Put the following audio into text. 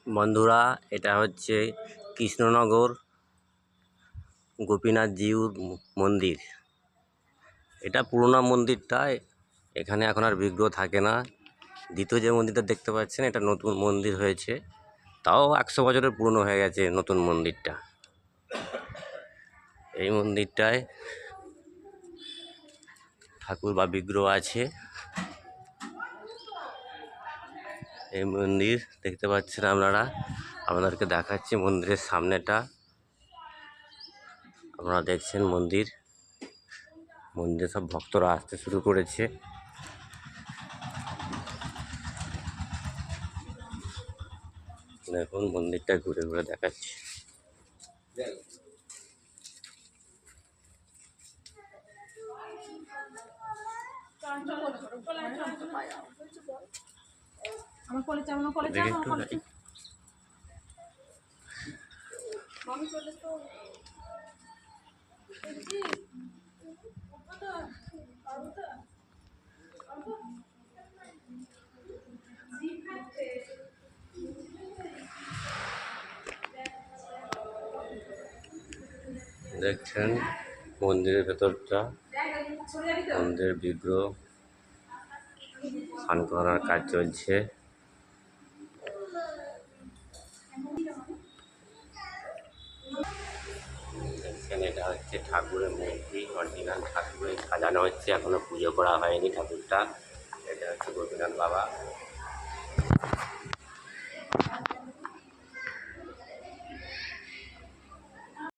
বন্ধুরা, এটা হচ্ছে কৃষ্ণনগর গোপীনাথজিউর মন্দির। এটা পুরোনো মন্দিরটা, এখানে এখন আর বিগ্রহ থাকে না। দ্বিতীয় যে মন্দিরটা দেখতে পাচ্ছেন, এটা নতুন মন্দির হয়েছে, তাও 100 বছরের পুরনো হয়ে গেছে নতুন মন্দিরটা। এই মন্দিরটায় ঠাকুর বা বিগ্রহ আছে। এই মন্দির দেখতে পাচ্ছেন আপনারা, আপনাদেরকে দেখাচ্ছি মন্দিরের সামনেটা। আপনারা দেখছেন মন্দিরে সব ভক্তরা আসতে শুরু করেছে। দেখুন মন্দিরটা ঘুরে ঘুরে দেখাচ্ছি। দেখছেন মন্দিরের ভেতরটা, মন্দিরের বিগ্রহ স্নান করার কাজ চলছে। দেখছেন এটা হচ্ছে ঠাকুরের মূর্তি, অরিজিনাল ঠাকুরের সাজানো হচ্ছে, এখনো পুজো করা হয়নি ঠাকুরটা। এটা হচ্ছে গোপীনাথ বাবা।